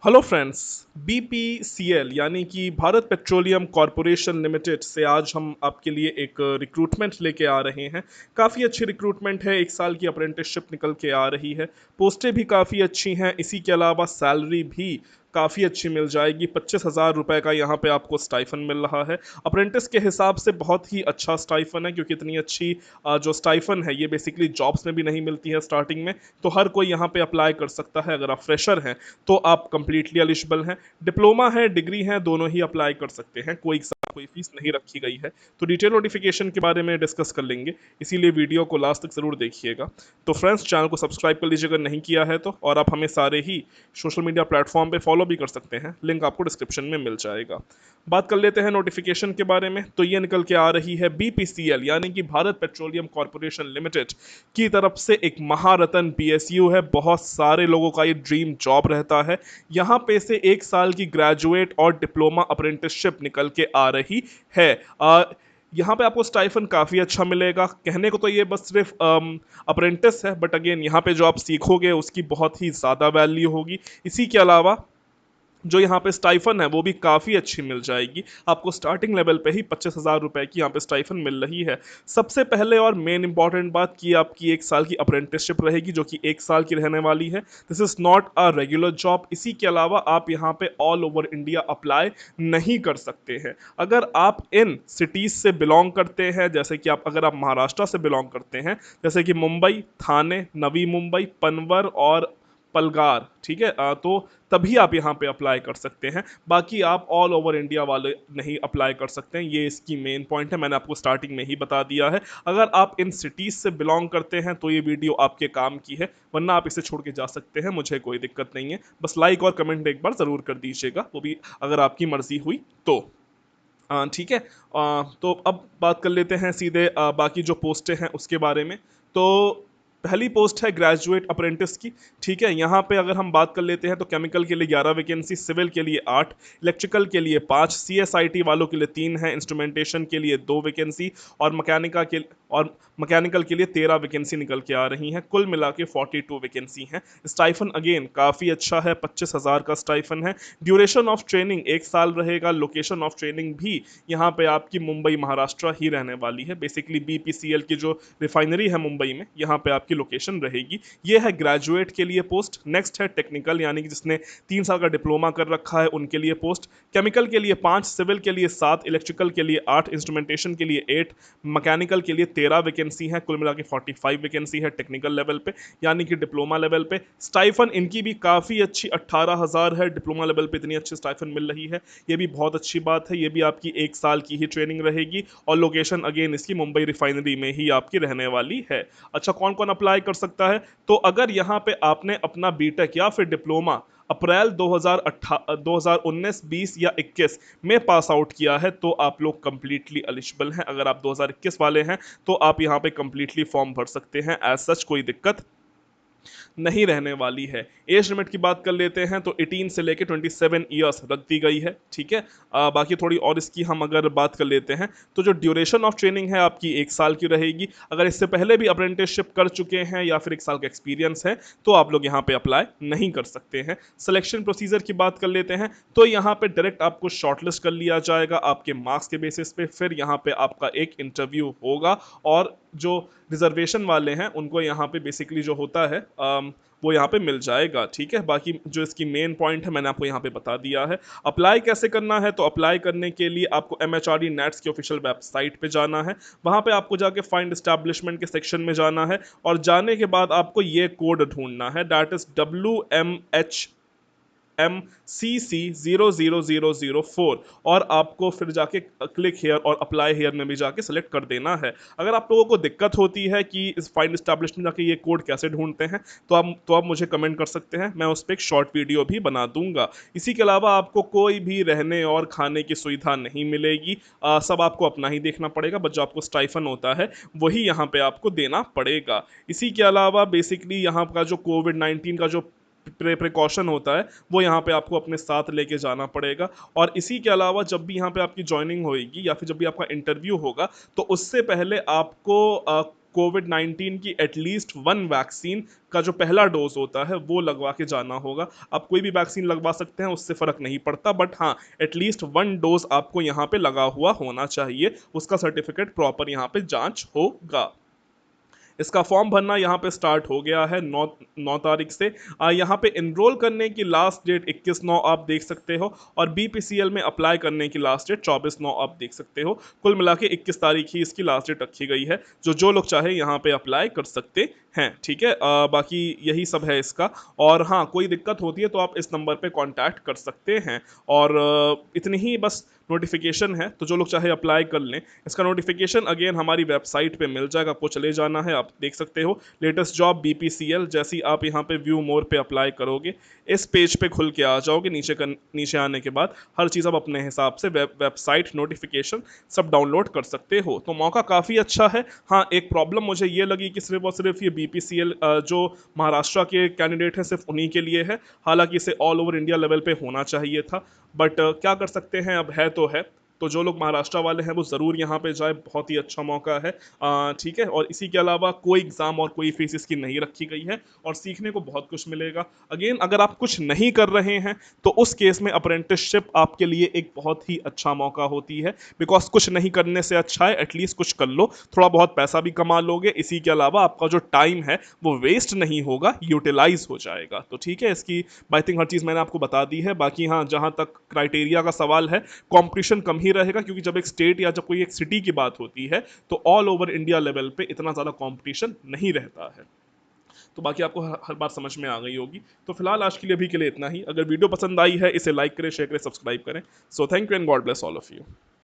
Hello friends. BPCL यानी कि Bharat petroleum corporation limited से आज हम आपके लिए एक रिक्रूटमेंट लेके आ रहे हैं। काफ़ी अच्छी रिक्रूटमेंट है, 1 साल की अप्रेंटिसशिप निकल के आ रही है। पोस्टें भी काफ़ी अच्छी हैं, इसी के अलावा सैलरी भी काफ़ी अच्छी मिल जाएगी। 25,000 रुपये का यहाँ पे आपको स्टाइफन मिल रहा है। अप्रेंटिस के हिसाब से बहुत ही अच्छा स्टाइफन है, क्योंकि इतनी अच्छी जो स्टाइफन है ये बेसिकली जॉब्स में भी नहीं मिलती है स्टार्टिंग में। तो हर कोई यहाँ पे अप्लाई कर सकता है। अगर आप फ्रेशर हैं तो आप कंप्लीटली एलिजिबल हैं। डिप्लोमा है, डिग्री है, दोनों ही अप्लाई कर सकते हैं। कोई फीस नहीं रखी गई है। तो डिटेल नोटिफिकेशन के बारे में डिस्कस कर लेंगे, इसीलिए वीडियो को लास्ट तक ज़रूर देखिएगा। तो फ्रेंड्स, चैनल को सब्सक्राइब कर लीजिए अगर नहीं किया है तो, और आप हमें सारे ही सोशल मीडिया प्लेटफॉर्म पे फॉलो भी कर सकते हैं, लिंक आपको डिस्क्रिप्शन में मिल जाएगा। बात कर लेते हैं नोटिफिकेशन के बारे में। तो ये निकल के आ रही है बीपीसीएल यानी कि भारत पेट्रोलियम कॉरपोरेशन लिमिटेड की तरफ से एक महारत्न पीएसयू है। बहुत सारे लोगों का ये ड्रीम जॉब रहता है। यहाँ पे से 1 साल की ग्रेजुएट और डिप्लोमा अप्रेंटिसशिप निकल के आ रही है। यहाँ पे आपको स्टाइफन काफ़ी अच्छा मिलेगा। कहने को तो ये बस सिर्फ अप्रेंटिस है, बट अगेन यहाँ पे जो आप सीखोगे उसकी बहुत ही ज़्यादा वैल्यू होगी। इसी के अलावा जो यहाँ पे स्टाइफन है वो भी काफ़ी अच्छी मिल जाएगी। आपको स्टार्टिंग लेवल पे ही 25,000 रुपये की यहाँ पे स्टाइफन मिल रही है। सबसे पहले और मेन इंपॉर्टेंट बात की आपकी 1 साल की अप्रेंटिसशिप रहेगी, जो कि 1 साल की रहने वाली है। This is not a regular job. इसी के अलावा आप यहाँ पे ऑल ओवर इंडिया अप्लाई नहीं कर सकते हैं। अगर आप इन सिटीज़ से बिलोंग करते हैं, जैसे कि अगर आप महाराष्ट्र से बिलोंग करते हैं, जैसे कि मुंबई, थाने, नवी मुंबई, पनवर और पलगार, ठीक है, तो तभी आप यहाँ पे अप्लाई कर सकते हैं। बाकी आप ऑल ओवर इंडिया वाले नहीं अप्लाई कर सकते हैं। ये इसकी मेन पॉइंट है, मैंने आपको स्टार्टिंग में ही बता दिया है। अगर आप इन सिटीज़ से बिलोंग करते हैं तो ये वीडियो आपके काम की है, वरना आप इसे छोड़ के जा सकते हैं, मुझे कोई दिक्कत नहीं है। बस लाइक और कमेंट एक बार ज़रूर कर दीजिएगा, वो भी अगर आपकी मर्ज़ी हुई तो। ठीक है। तो अब बात कर लेते हैं सीधे बाकी जो पोस्टें हैं उसके बारे में। तो पहली पोस्ट है ग्रेजुएट अप्रेंटिस की। ठीक है, यहाँ पे अगर हम बात कर लेते हैं तो केमिकल के लिए 11 वैकेंसी, सिविल के लिए 8, इलेक्ट्रिकल के लिए 5, सीएसआईटी वालों के लिए 3 है, इंस्ट्रूमेंटेशन के लिए 2 वैकेंसी और मैकेनिकल के लिए 13 वैकेंसी निकल के आ रही हैं। कुल मिला के 42 वैकेंसी हैं। स्टाइफन अगेन काफ़ी अच्छा है, 25,000 का स्टाइफन है। ड्यूरेशन ऑफ ट्रेनिंग 1 साल रहेगा। लोकेशन ऑफ ट्रेनिंग भी यहाँ पे आपकी मुंबई महाराष्ट्र ही रहने वाली है। बेसिकली बीपीसीएल की जो रिफाइनरी है मुंबई में, यहाँ पे आपकी लोकेशन रहेगी। ये है ग्रेजुएट के लिए पोस्ट। नेक्स्ट है टेक्निकल यानी कि जिसने 3 साल का डिप्लोमा कर रखा है उनके लिए पोस्ट। केमिकल के लिए 5, सिविल के लिए 7, इलेक्ट्रिकल के लिए 8, इंस्ट्रूमेंटेशन के लिए 8, मैकेनिकल के लिए 13 वैकेंसी है। कुल मिला के 45 वैकेंसी है टेक्निकल लेवल पे यानी कि डिप्लोमा लेवल पे। स्टाइफन इनकी भी काफ़ी अच्छी 18,000 है। डिप्लोमा लेवल पे इतनी अच्छी स्टाइफन मिल रही है, ये भी बहुत अच्छी बात है। ये भी आपकी 1 साल की ही ट्रेनिंग रहेगी और लोकेशन अगेन इसकी मुंबई रिफाइनरी में ही आपकी रहने वाली है। अच्छा, कौन कौन अप्लाई कर सकता है? तो अगर यहाँ पे आपने अपना बीटेक या फिर डिप्लोमा अप्रैल 2019, 20 या 21 में पास आउट किया है तो आप लोग कंप्लीटली एलिजिबल हैं। अगर आप 2021 वाले हैं तो आप यहाँ पे कंप्लीटली फॉर्म भर सकते हैं। एज सच कोई दिक्कत नहीं रहने वाली है। एज लिमिट की बात कर लेते हैं तो 18 से लेकर 27 ईयर्स रख दी गई है। ठीक है। बाकी थोड़ी और इसकी हम अगर बात कर लेते हैं तो जो ड्यूरेशन ऑफ ट्रेनिंग है आपकी 1 साल की रहेगी। अगर इससे पहले भी अप्रेंटिसशिप कर चुके हैं या फिर 1 साल का एक्सपीरियंस है तो आप लोग यहाँ पे अप्लाई नहीं कर सकते हैं। सिलेक्शन प्रोसीजर की बात कर लेते हैं तो यहाँ पे डायरेक्ट आपको शॉर्टलिस्ट कर लिया जाएगा आपके मार्क्स के बेसिस पे। फिर यहाँ पे आपका एक इंटरव्यू होगा और जो रिजर्वेशन वाले हैं उनको यहाँ पे बेसिकली जो होता है वो यहाँ पे मिल जाएगा। ठीक है, बाकी जो इसकी मेन पॉइंट है मैंने आपको यहाँ पे बता दिया है। अप्लाई कैसे करना है? तो अप्लाई करने के लिए आपको MHRD नेट्स की ऑफिशियल वेबसाइट पे जाना है। वहाँ पे आपको जाके फाइंड एस्टैब्लिशमेंट के सेक्शन में जाना है और जाने के बाद आपको ये कोड ढूंढना है, दैट इज WMHMCC 00004, और आपको फिर जाके क्लिक हेयर और अप्लाई हेयर में भी जाके सेलेक्ट कर देना है। अगर आप लोगों को दिक्कत होती है कि इस फाइंड एस्टैब्लिशमेंट जाके ये कोड कैसे ढूंढते हैं तो आप मुझे कमेंट कर सकते हैं, मैं उस पर एक शॉर्ट वीडियो भी बना दूंगा। इसी के अलावा आपको कोई भी रहने और खाने की सुविधा नहीं मिलेगी। सब आपको अपना ही देखना पड़ेगा, बस जो आपको स्टाइफन होता है वही यहाँ पे आपको देना पड़ेगा। इसी के अलावा बेसिकली यहाँ का जो कोविड-19 का जो प्रिकॉशन होता है वो यहाँ पे आपको अपने साथ लेके जाना पड़ेगा। और इसी के अलावा जब भी यहाँ पे आपकी ज्वाइनिंग होएगी या फिर जब भी आपका इंटरव्यू होगा तो उससे पहले आपको कोविड-19 की एटलीस्ट 1 वैक्सीन का जो पहला डोज होता है वो लगवा के जाना होगा। आप कोई भी वैक्सीन लगवा सकते हैं, उससे फ़र्क नहीं पड़ता, बट हाँ, एटलीस्ट 1 डोज आपको यहाँ पे लगा हुआ होना चाहिए, उसका सर्टिफिकेट प्रॉपर यहाँ पे जाँच होगा। इसका फॉर्म भरना यहाँ पे स्टार्ट हो गया है 9 तारीख से। यहाँ पे एनरोल करने की लास्ट डेट 21/9 आप देख सकते हो, और बीपीसीएल में अप्लाई करने की लास्ट डेट 24/9 आप देख सकते हो। कुल मिला के 21 तारीख ही इसकी लास्ट डेट रखी गई है, जो लोग चाहे यहाँ पे अप्लाई कर सकते हैं। ठीक है, बाकी यही सब है इसका। और हाँ, कोई दिक्कत होती है तो आप इस नंबर पे कांटेक्ट कर सकते हैं। और इतनी ही बस नोटिफिकेशन है, तो जो लोग चाहे अप्लाई कर लें। इसका नोटिफिकेशन अगेन हमारी वेबसाइट पे मिल जाएगा, आपको चले जाना है, आप देख सकते हो लेटेस्ट जॉब बीपीसीएल। जैसे ही आप यहाँ पे व्यू मोर पे अप्लाई करोगे, इस पेज पे खुल के आ जाओगे। नीचे आने के बाद हर चीज़ आप अपने हिसाब से वेबसाइट नोटिफिकेशन सब डाउनलोड कर सकते हो। तो मौका काफ़ी अच्छा है। हाँ, एक प्रॉब्लम मुझे ये लगी कि सिर्फ और सिर्फ ये बीपीसीएल जो महाराष्ट्र के कैंडिडेट हैं सिर्फ उन्हीं के लिए है। हालांकि इसे ऑल ओवर इंडिया लेवल पे होना चाहिए था, बट क्या कर सकते हैं, अब है तो है। तो जो लोग महाराष्ट्र वाले हैं वो ज़रूर यहाँ पे जाए, बहुत ही अच्छा मौका है। ठीक है, और इसी के अलावा कोई एग्ज़ाम और कोई फीस इसकी नहीं रखी गई है, और सीखने को बहुत कुछ मिलेगा। अगेन, अगर आप कुछ नहीं कर रहे हैं तो उस केस में अप्रेंटिसशिप आपके लिए एक बहुत ही अच्छा मौका होती है, बिकॉज कुछ नहीं करने से अच्छा है एटलीस्ट कुछ कर लो, थोड़ा बहुत पैसा भी कमा लोगे। इसी के अलावा आपका जो टाइम है वो वेस्ट नहीं होगा, यूटिलाइज हो जाएगा। तो ठीक है, इसकी आई थिंक हर चीज़ मैंने आपको बता दी है। बाकी हाँ, जहाँ तक क्राइटेरिया का सवाल है, कंपटीशन कम ही रहेगा, क्योंकि जब एक स्टेट या जब कोई एक सिटी की बात होती है तो ऑल ओवर इंडिया लेवल पे इतना ज़्यादा कंपटीशन नहीं रहता है। तो बाकी आपको हर बात समझ में आ गई होगी। तो फिलहाल आज के लिए अभी के लिए इतना ही। अगर वीडियो पसंद आई है, इसे लाइक करें, शेयर करें, सब्सक्राइब करें। So thank you and God bless all of you.